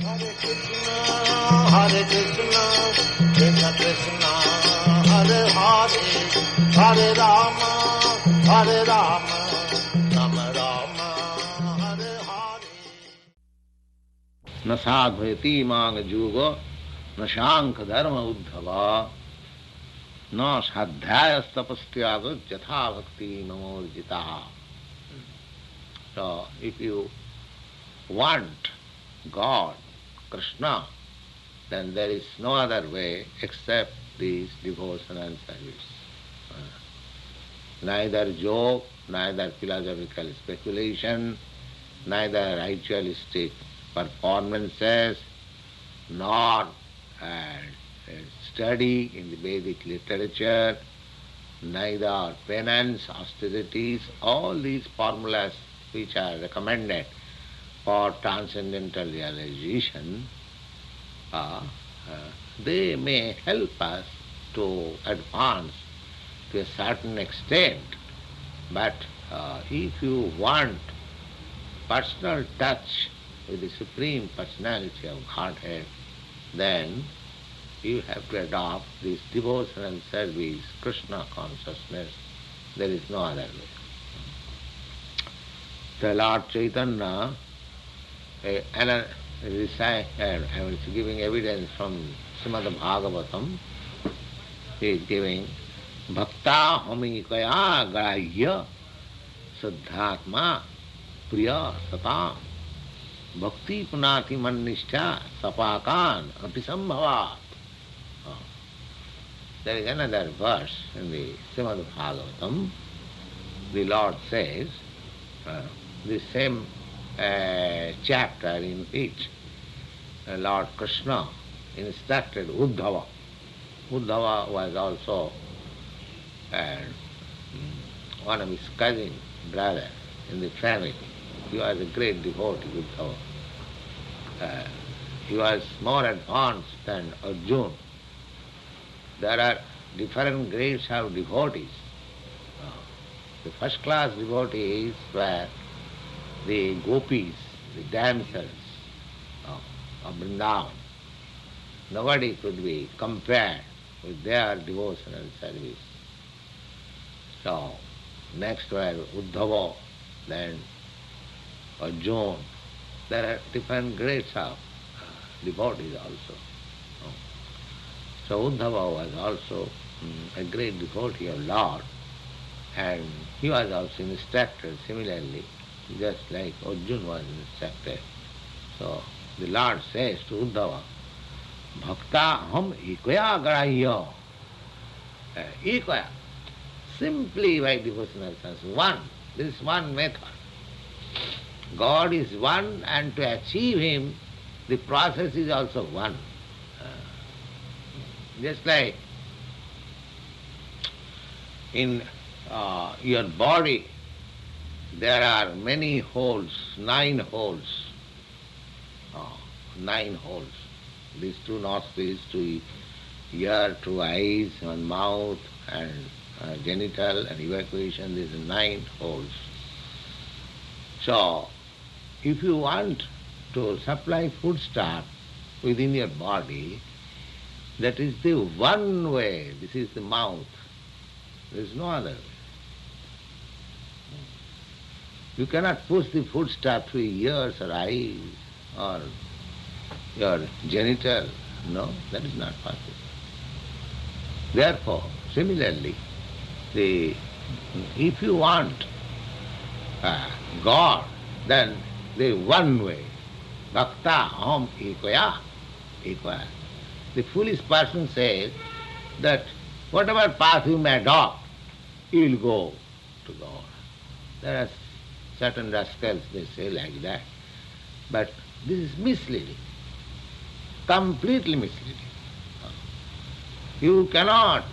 Hare Krishna, Krishna Krishna, Hare Hare, Hare Rama, Hare Rama, Rama Rama, Hare Hare. न साधयति मांग जुग न शांख धर्म उद्धव न साध्याय तपस्याग यथा भक्ति ममोर्जिता. So if you want God, Krishna, then there is no other way except this devotion and service. Neither joke, neither philosophical speculation, neither ritualistic performances, nor study in the Vedic literature, neither penance, austerities, all these formulas which are recommended for transcendental realization, they may help us to advance to a certain extent. But if you want personal touch with the Supreme Personality of Godhead, then you have to adopt this devotional service, Krishna consciousness. There is no other way. So Lord Chaitanya, I was giving evidence from Srimad Bhagavatam. He is giving Bhakta Homikaya Grahya Siddhatma Priya Satam Bhakti Punati Manishta Sapakan Apisambhavat. There is another verse in the Srimad Bhagavatam. The Lord says, the same chapter in which Lord Krishna instructed Uddhava. Uddhava was also one of his cousin brother in the family. He was a great devotee, Uddhava. He was more advanced than Arjuna. There are different grades of devotees. The first class devotees were the gopis, the damsels of Vrindavan. Nobody could be compared with their devotional service. So, next were Uddhava, then Arjuna. There are different grades of devotees also. So Uddhava was also a great devotee of Lord, and he was also instructed similarly, just like Arjuna was instructed. So the Lord says to Uddhava, Bhakta ham ekaya grahya. Ekaya, simply by devotional sense, one. This is one method. God is one, and to achieve Him, the process is also one. Just like in your body, there are many holes, 9 holes. 9 holes. These 2 nostrils, 2 ear, 2 eyes, 1 mouth, and genital and evacuation, these are 9 holes. So, if you want to supply foodstuff within your body, that is the one way. This is the mouth. There is no other way. You cannot push the foodstuff to your ears or eyes or your genital. No, that is not possible. Therefore, similarly, if you want God, then the one way, bhakta aham ekaya, ekaya. The foolish person says that whatever path you may adopt, you will go to God. There are certain rascals, they say like that. But this is misleading, completely misleading. You cannot,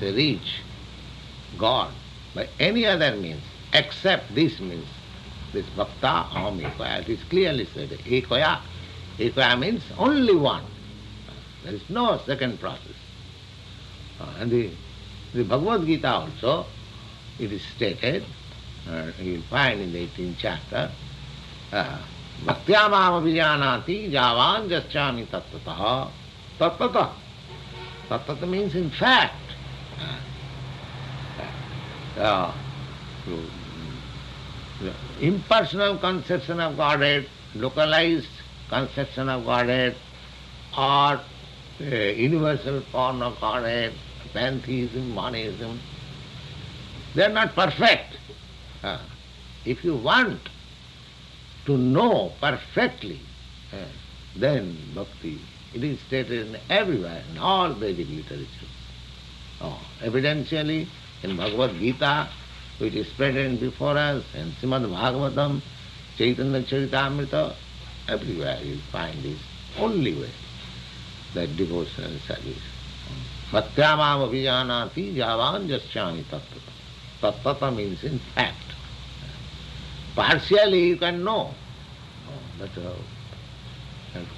reach God by any other means except this means, this bhakta aham ekaya. It is clearly said, ekaya. Ekaya means only one. There is no second process. And the Bhagavad Gita also, it is stated, you will find in the 18th chapter, Bhaktya mam abhijanati javan jasyami tattata. Tattata. Tattata means in fact. The impersonal conception of Godhead, localized conception of Godhead, or universal form of Godhead, pantheism, monism, they are not perfect. If you want to know perfectly, then bhakti, it is stated in everywhere, in all Vedic literatures. Evidentially, in Bhagavad Gita, which is present before us, and Srimad Bhagavatam, Caitanya-caritāmṛta, everywhere you find this only way, that devotional service. Bhaktya mam abhijanati javan jasyami tattata. Tattata means in fact. Partially you can know, but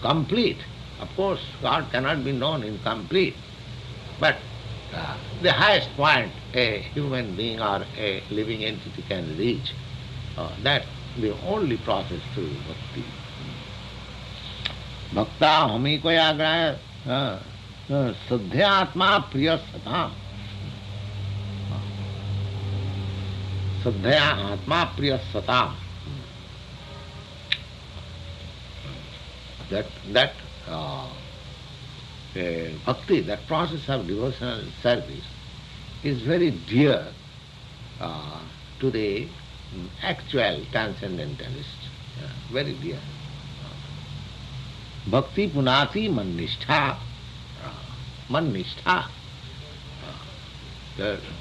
complete. Of course, God cannot be known in complete, but the highest point a human being or a living entity can reach, that's the only process through bhakti. Bhakta hami koya graya sadhya atma priya satam. Sadhya atma priya satam. That bhakti, that process of devotional service, is very dear to the actual transcendentalist, very dear. Bhakti punati mannishtha. Mannishtha.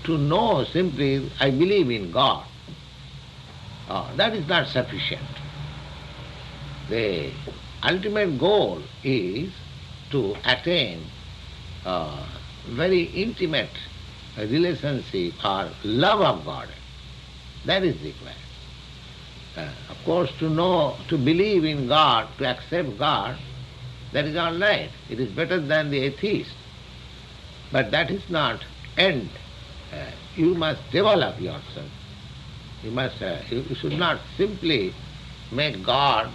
To know simply, I believe in God, that is not sufficient. The ultimate goal is to attain very intimate relationship or love of God. That is required. Of course, to know, to believe in God, to accept God, that is all right. It is better than the atheist. But that is not end. You must develop yourself. You should not simply make God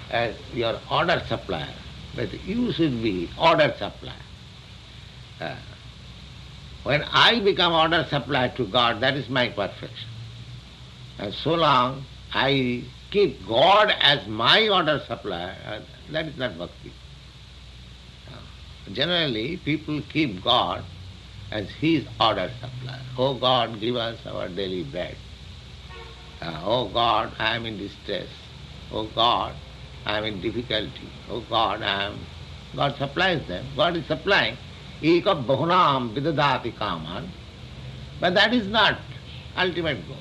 as your order supplier, but you should be order supplier. When I become order supplier to God, that is my perfection. And so long I keep God as my order supplier, that is not bhakti. Generally, people keep God as his order supplier. Oh God, give us our daily bread. Oh God, I am in distress. Oh God, I am in difficulty. Oh God, God supplies them. God is supplying. Eka bahunam vidadati kaman. But that is not ultimate goal.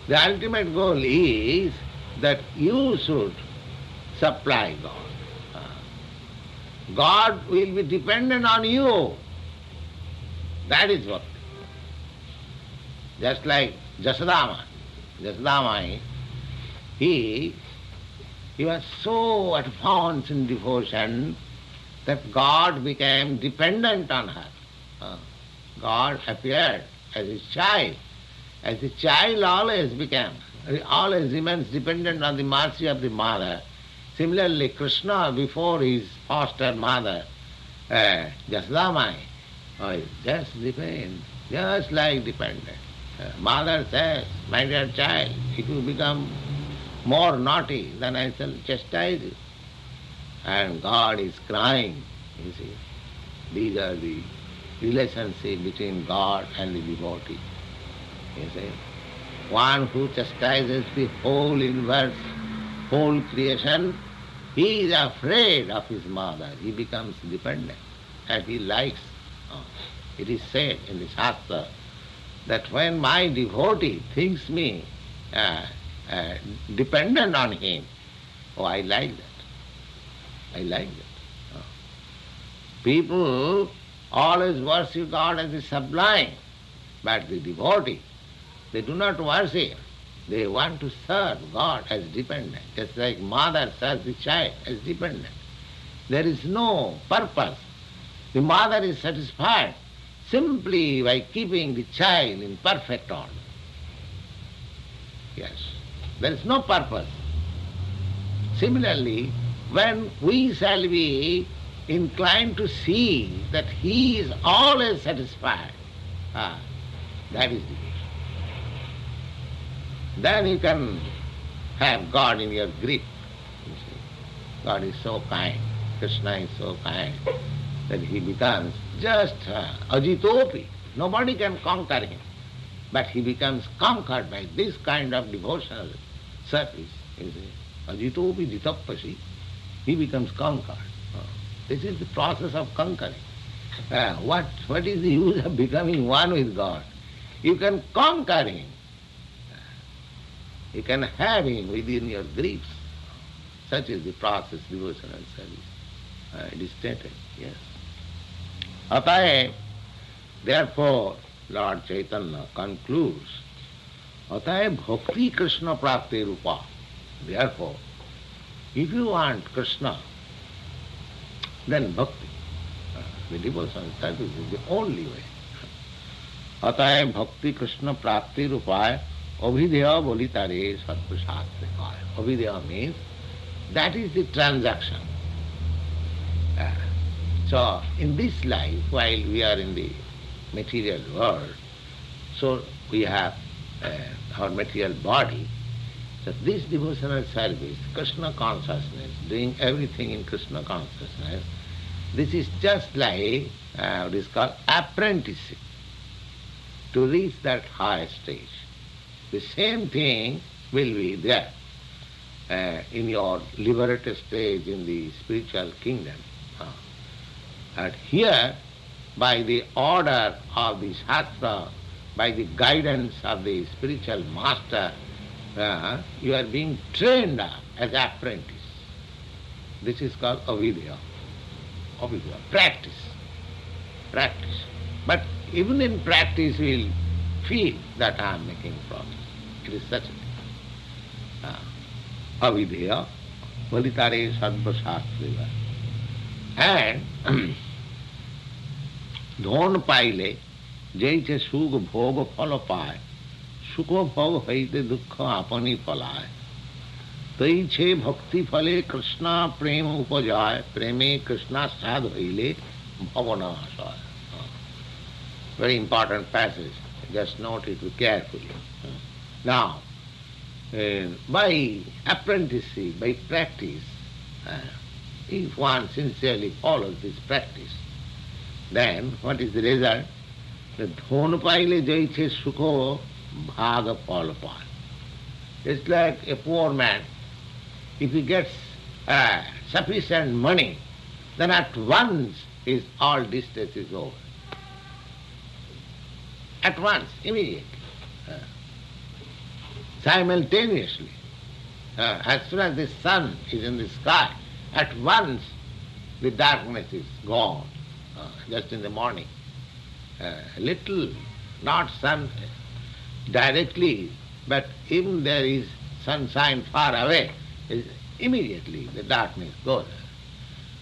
The ultimate goal is that you should supply God. God will be dependent on you. That is what. Just like Jasadama, he was so advanced in devotion that God became dependent on her. God appeared as his child. As the child always remains dependent on the mercy of the mother. Similarly, Krishna, before his foster mother, Jasadama, just like dependent. Mother says, my dear child, if you become more naughty, then I shall chastise you. And God is crying, you see. These are the relationship between God and the devotee. You see. One who chastises the whole universe, whole creation, he is afraid of his mother. He becomes dependent and he likes. It is said in the Shastra that when my devotee thinks me dependent on him, I like that. I like that. People always worship God as the sublime, but the devotee, they do not worship. They want to serve God as dependent, just like mother serves the child as dependent. There is no purpose. The mother is satisfied simply by keeping the child in perfect order. Yes, there is no purpose. Similarly, when we shall be inclined to see that he is always satisfied, that is devotion. Then you can have God in your grip. You see. God is so kind, Krishna is so kind, that he becomes just ajitopi. Nobody can conquer him. But he becomes conquered by this kind of devotional service. You see. Ajitopi jitappasi. He becomes conquered. This is the process of conquering. What is the use of becoming one with God? You can conquer him. You can have him within your grips. Such is the process, devotional service. It is stated, yes. Ataye, therefore, Lord Chaitanya concludes, Ataye bhakti Krishna prapti rupa. Therefore, if you want Krishna, then bhakti, the devotional service is the only way. Ataye bhakti Krishna prapti rupaya abhideya bolitare satprasad. Abhideya means that is the transaction. So in this life, while we are in the material world, so we have our material body. So this devotional service, Krishna consciousness, doing everything in Krishna consciousness, this is just like what is called apprenticeship to reach that higher stage. The same thing will be there in your liberated stage in the spiritual kingdom. And here, by the order of the Shastra, by the guidance of the spiritual master, you are being trained up as apprentice. This is called avidya. Avidya, practice. Practice. But even in practice we will feel that I am making progress. It is such a thing. Avidya, valitare sadvasastriva. And dhon paile, jaiche suk bhog phala paye, sukho bhog haite dukkha apani phalaye. Taiche bhakti phale Krishna prema upajaye, preme Krishna sad haile bhavana asaya. Very important passage. Just note it carefully. Now, by apprenticeship, by practice, if one sincerely follows this practice, then what is the result? The dhon paile jaiche sukho bhaga palapan. It's like a poor man. If he gets sufficient money, then at once his all distress is over. At once, immediately. Simultaneously. As soon as the sun is in the sky, at once the darkness is gone, just in the morning. Little, not sun directly, but even there is sunshine far away, immediately the darkness goes.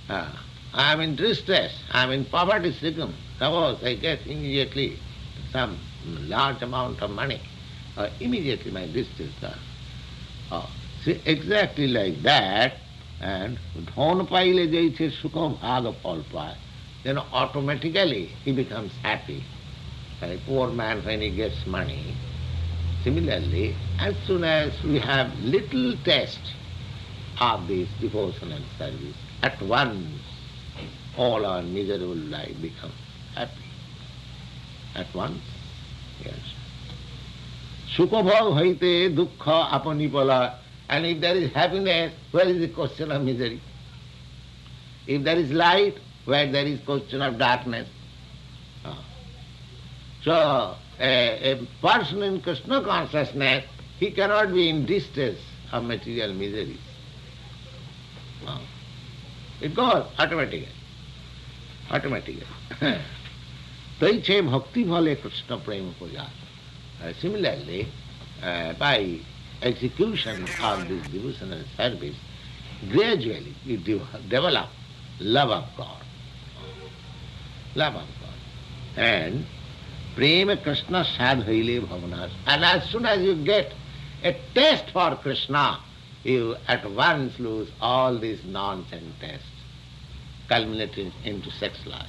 I am in distress, I am in poverty-stricken. Suppose I get immediately some large amount of money, immediately my distress goes. See, exactly like that, and dhon paile jaiche sukha bhaga palpa, then automatically he becomes happy. A poor man when he gets money. Similarly, as soon as we have little taste of this devotional service, at once all our miserable life becomes happy. At once, yes. Sukha bhag haite dukkha apani pala. And if there is happiness, where is the question of misery? If there is light, where there is question of darkness? So, a person in Krishna consciousness, he cannot be in distress of material miseries. It goes automatically. Automatically. Taiche bhakti bhale Krishna prema puja. Similarly, by execution of this devotional service, gradually you develop love of God. Love of God. And prema Krishna sadhaile bhavanas. And as soon as you get a taste for Krishna, you at once lose all these nonsense tests, culminating into sex life.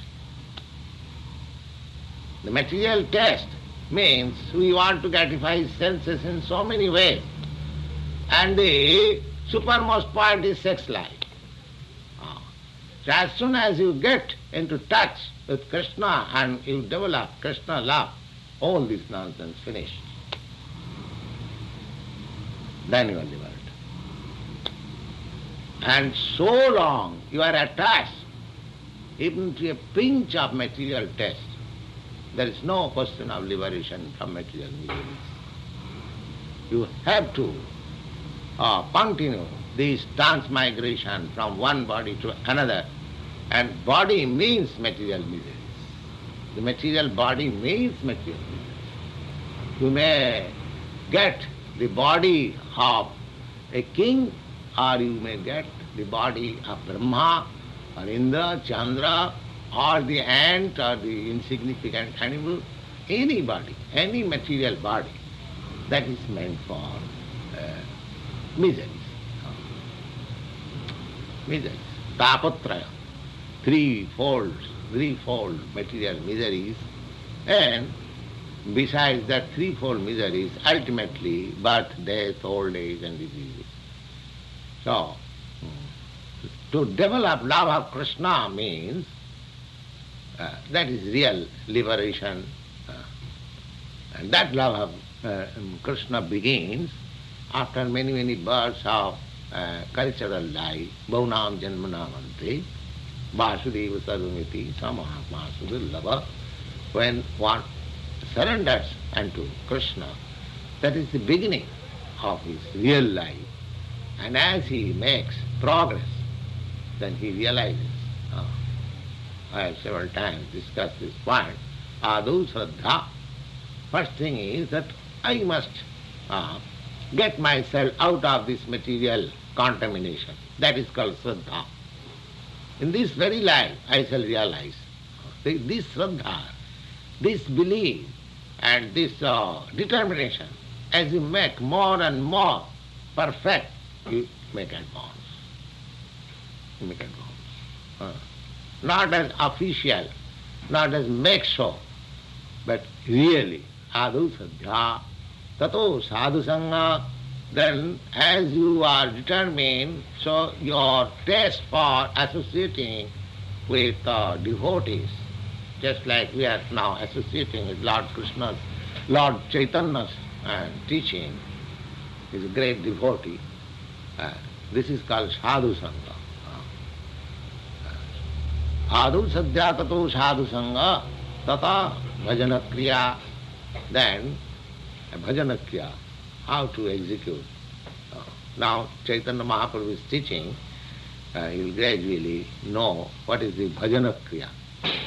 The material test means we want to gratify senses in so many ways. And the supermost point is sex life. So as soon as you get into touch with Krishna and you develop Krishna love, all this nonsense finished. Then you are liberated. And so long you are attached even to a pinch of material taste, there is no question of liberation from material miseries. You have to continue this transmigration from one body to another, and body means material miseries. The material body means material miseries. You may get the body of a king, or you may get the body of Brahma, or Indra, Chandra, or the ant, or the insignificant animal, any body, any material body, that is meant for miseries. Miseries. Tapatraya, threefold material miseries, and besides that threefold miseries, ultimately birth, death, old age and disease. So, to develop love of Krishna means that is real liberation. And that love of Krishna begins after many, many births of cultural life. Bhaunam janmanamante, Vasudeva sarvamiti, samahama sudurlabha. When one surrenders unto Krishna, that is the beginning of his real life. And as he makes progress, then he realizes, I have several times discussed this point, Adu Shraddha. First thing is that I must get myself out of this material contamination. That is called Shraddha. In this very life I shall realize this Shraddha, this belief and this determination, as you make more and more perfect, you make advance. You make advance. Not as official, not as make show, but really, adu sadhya, tato sadhu sangha. Then as you are determined, so your taste for associating with devotees, just like we are now associating with Lord Krishna's, Lord Chaitanya's teaching, is a great devotee. This is called sadhu sangha. Adu sadhya tato sadhu sangha tata bhajana kriya. Then bhajana kriya, how to execute. Now Chaitanya Mahaprabhu is teaching, he will gradually know what is the bhajana kriya,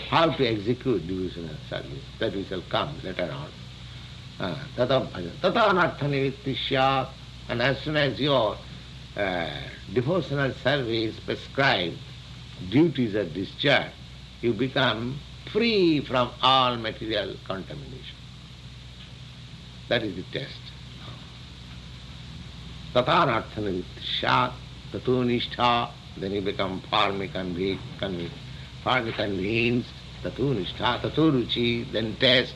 how to execute devotional service. That we shall come later on. Tata bhajana, tata anartha nivritti syat. And as soon as your devotional service prescribed duties are discharged, you become free from all material contamination. That is the test. Tatanartha nivritti tato nishtha, then you become firmly convinced, tato nishtha, tato ruchi, then test,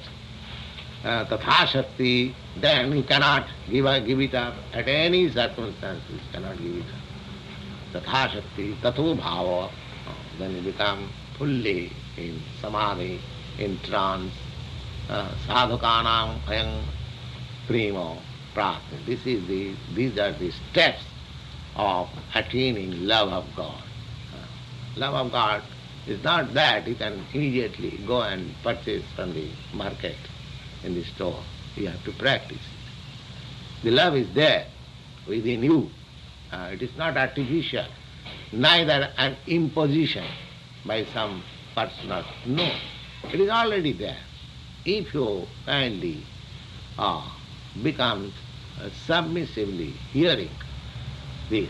tatha shakti, then you cannot give it up at any circumstances, cannot give it up. Tatha shakti, tato bhava, then you become fully in samadhi, in trance, sadhukanam ayam primo prarthana. These are the steps of attaining love of God. Love of God is not that you can immediately go and purchase from the market, in the store. You have to practice it. The love is there within you. It is not artificial, neither an imposition by some person. No, it is already there. If you kindly become submissively hearing this,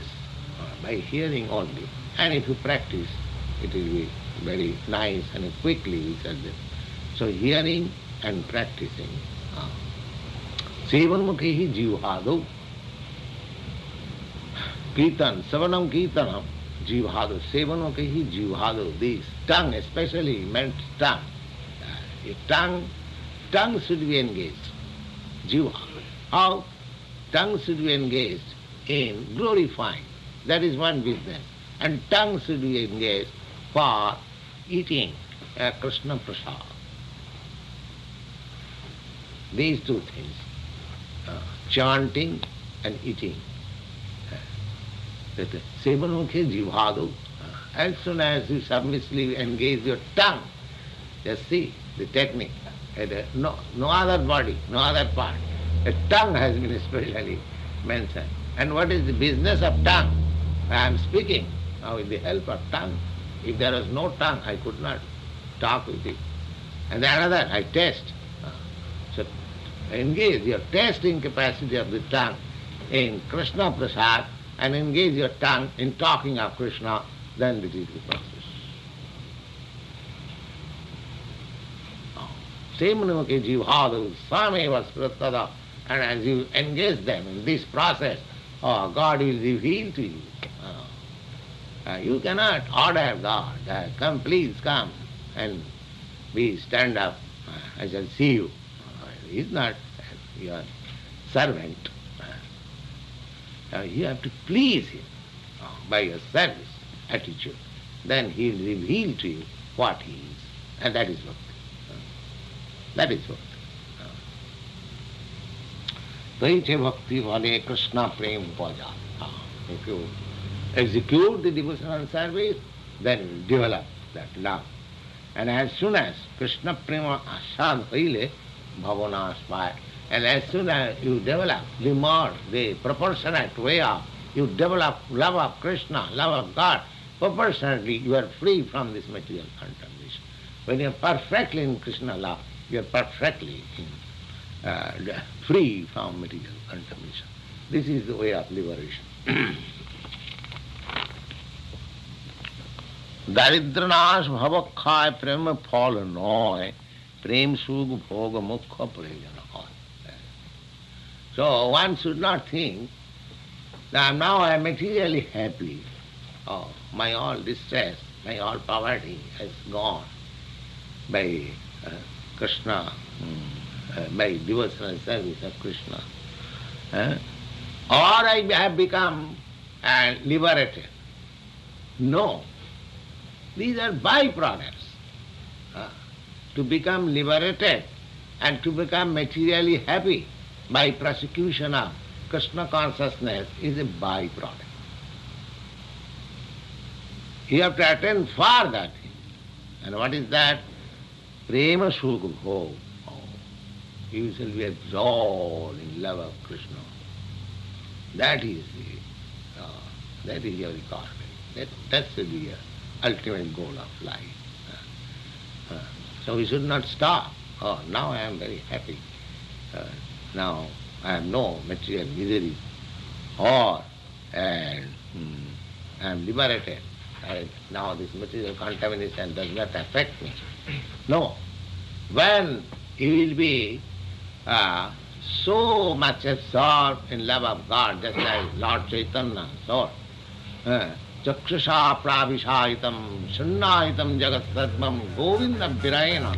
by hearing only, and if you practice, it will be very nice and quickly we shall do. So hearing and practicing. Sevanmukhi jivhadu. Kirtan, Savanam Kirtanam, Jivhado, Sevano Kehi Jivhado, this tongue especially meant tongue. Your tongue should be engaged. Jiva. How? Tongue should be engaged in glorifying. That is one business. And tongue should be engaged for eating Krishna Prasad. These two things, chanting and eating. Sevanokhe jivhado. As soon as you submissively engage your tongue, just see the technique. No other body, no other part. The tongue has been especially mentioned. And what is the business of tongue? I am speaking now with the help of tongue. If there was no tongue, I could not talk with you. And the another, I taste. So engage your tasting capacity of the tongue in Krishna Prasad and engage your tongue in talking of Krishna, then it is the process. Semanamake jivhadu sameva spratada. And as you engage them in this process, God will reveal to you. You cannot order God, come please come and stand up, I shall see you. He is not your servant. You have to please him by your service attitude. Then he will reveal to you what he is. And that is bhakti. That is bhakti. Taiche bhakti vale Krishna prem paja. If you execute the devotional service, then you develop that love. And as soon as Krishna prema asad hoile bhavana aspire, and as soon as you develop the more, the proportionate way of, you develop love of Krishna, love of God, proportionately you are free from this material contamination. When you are perfectly in Krishna love, you are perfectly free from material contamination. This is the way of liberation. Daridranash bhavakkhay prema phal noy, prem sug bhoga mukha prayojana. So one should not think that now I am materially happy. Oh, my all distress, my all poverty has gone by Krishna, by devotional service of Krishna. Or I have become liberated. No. These are byproducts. To become liberated and to become materially happy by prosecution of Krishna consciousness is a byproduct. You have to attend for that thing. And what is that? Prema sukha bhog. You shall be absorbed in love of Krishna. That is your requirement. That should be your ultimate goal of life. So we should not stop. Oh, now I am very happy. Now I have no material misery. Or I am liberated. Now this material contamination does not affect me. No. When you will be so much absorbed in love of God, just like Lord Chaitanya said, Chakshusha pravishayitam shannayitam jagat sarvam govinda virayena.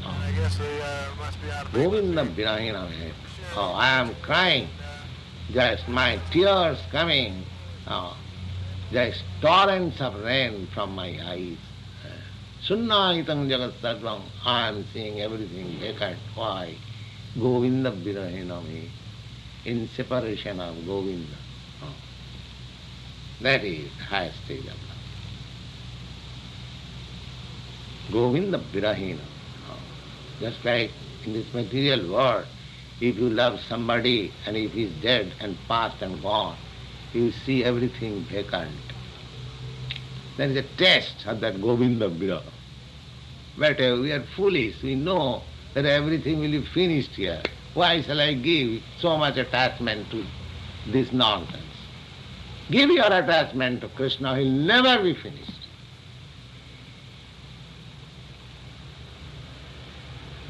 I guess he must be out of Govinda virayena. Oh, I am crying, just my tears coming, just torrents of rain from my eyes. Shannayitam jagat sarvam, I am seeing everything vacant. Why? Govinda virayena, in separation of Govinda. That is the highest stage of love. Govinda virahina. Just like in this material world, if you love somebody and if he is dead and past and gone, you see everything vacant. There is a test of that Govinda viraha. But we are foolish. We know that everything will be finished here. Why shall I give so much attachment to this nonsense? Give your attachment to Krishna, he will never be finished.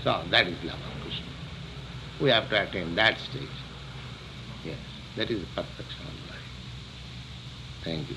So that is love of Krishna. We have to attain that stage. Yes, that is the perfection of life. Thank you.